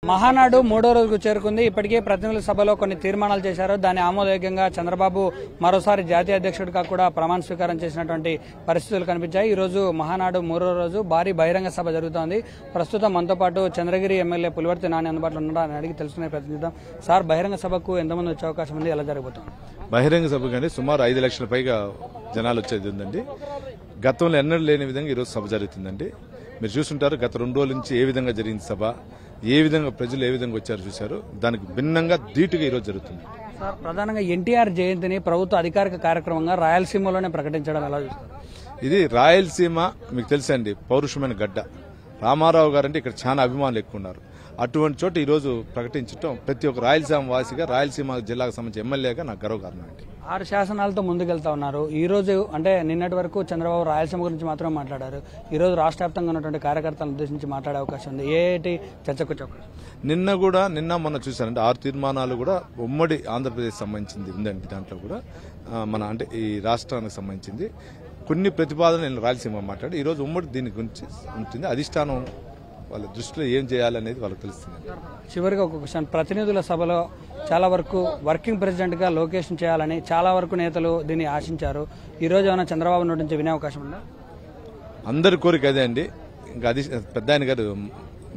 మహానాడు మూడో రోజుకు చేరుకుంది. ఇప్పటికే ప్రతినిధుల సభలో కొన్ని తీర్మానాలు చేశారు. దాని ఆమోదయోగ్యంగా చంద్రబాబు మరోసారి జాతీయ అధ్యక్షుడిగా కూడా ప్రమాణ స్వీకారం చేసినటువంటి పరిస్థితులు కనిపించాయి. ఈ రోజు మహానాడు మూడో రోజు భారీ బహిరంగ సభ జరుగుతోంది. ప్రస్తుతం మనతో పాటు చంద్రగిరి ఎమ్మెల్యే పులివర్తి నాని అందుబాటులో ఉన్నారని అడిగి తెలుసుకునే ప్రయత్నిద్దాం. సార్, బహిరంగ సభకు ఎంతమంది వచ్చే అవకాశం ఉంది? ఎలా జరగబోతోంది? బహిరంగ సభ కానీ సుమారు 5 లక్షల పైగా జనాలు వచ్చేది ఉందండి. గతంలో ఎన్నడూ లేని విధంగా ఈరోజు సభ జరుగుతుందండి. మీరు చూస్తుంటారు గత 2 రోజుల నుంచి ఏ విధంగా జరిగింది సభ, ఏ విధంగా ప్రజలు ఏ విధంగా వచ్చారో చూశారు. దానికి భిన్నంగా ధీటుగా ఈరోజు జరుగుతుంది. సార్, ప్రధానంగా ఎన్టీఆర్ జయంతిని ప్రభుత్వ అధికారిక కార్యక్రమంగా రాయలసీమలోనే ప్రకటించడం ఎలా చూస్తారు? ఇది రాయలసీమ మీకు తెలుసండి, పౌరుషమైన గడ్డ. రామారావు గారంటే ఇక్కడ చాలా అభిమానులు ఎక్కువ ఉన్నారు. అటువంటి చోట ఈరోజు ప్రకటించడం ప్రతి ఒక్క రాయలసీమ వాసిగా, రాయలసీమ జిల్లాకు సంబంధించిన ఎమ్మెల్యేగా నాకు గర్వకారణం అండి. 6 శాసనాలతో ముందుకెళ్తా ఉన్నారు. ఈ రోజు అంటే నిన్నటి వరకు చంద్రబాబు రాయలసీమ గురించి మాత్రమే మాట్లాడారు. ఈ రోజు రాష్ట్ర వ్యాప్తంగా ఉన్నటువంటి కార్యకర్తలను ఉద్దేశించి మాట్లాడే అవకాశం ఉంది. ఏటి చర్చకు వచ్చే అవకాశం? నిన్న మొన్న చూశారంటే 6 తీర్మానాలు కూడా ఉమ్మడి ఆంధ్రప్రదేశ్ సంబంధించింది ఉందండి. దాంట్లో కూడా మన అంటే ఈ రాష్ట్రానికి సంబంధించింది కొన్ని ప్రతిపాదనలు నేను రాయలసీమ మాట్లాడి ఈరోజు ఉమ్మడి దీని గురించి ఉంటుంది. అధిష్టానం వాళ్ళ దృష్టిలో ఏం చేయాలనేది వాళ్ళకి తెలుస్తుంది. చివరిగా ఒక క్వశ్చన్, ప్రతినిధుల సభలో చాలా వరకు వర్కింగ్ ప్రెసిడెంట్ గా లొకేషన్ చేయాలని చాలా వరకు నేతలు దీన్ని ఆశించారు. ఈ రోజు ఏమైనా చంద్రబాబు నోటి నుంచి వినే అవకాశం ఉందా? అందరి కోరిక అదే అండి. ఇంకా అది పెద్ద ఆయన గారు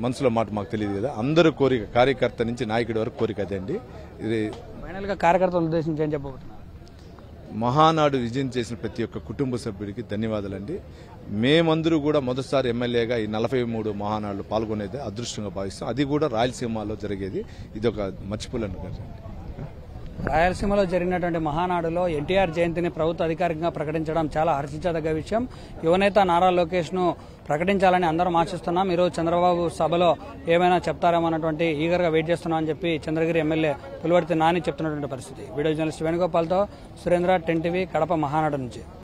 మనసులో మాట మాకు తెలియదు కదా. అందరి కోరిక, కార్యకర్త నుంచి నాయకుడి వరకు కోరిక అదే అండి. ఇది ఫైనల్ గా కార్యకర్తలు ఉద్దేశించి ఏం చెప్పబోతున్నారు? మహానాడు విజయం చేసిన ప్రతి ఒక్క కుటుంబ సభ్యుడికి ధన్యవాదాలండి. మేమందరూ కూడా మొదటిసారి ఎమ్మెల్యేగా ఈ 43 మహానాడులు పాల్గొనేది అదృష్టంగా భావిస్తాం. అది కూడా రాయలసీమలో జరిగేది. ఇది ఒక మర్చిపోలేని ఘటన. రాయలసీమలో జరిగినటువంటి మహానాడులో ఎన్టీఆర్ జయంతిని ప్రభుత్వ అధికారికంగా ప్రకటించడం చాలా హర్షించదగ్గ విషయం. యువనేత నారా లోకేష్ ను ప్రకటించాలని అందరం ఆశిస్తున్నాం. ఈరోజు చంద్రబాబు సభలో ఏమైనా చెప్తారేమో అన్నటువంటి ఈగర్గా వెయిట్ చేస్తున్నామని చెప్పి చంద్రగిరి ఎమ్మెల్యే పులివర్తి నాని చెప్తున్నటువంటి పరిస్థితి. వీడియో జర్నలిస్ట్ వేణుగోపాల్తో సురేంద్ర, 10 టీవీ, కడప మహానాడు నుంచి.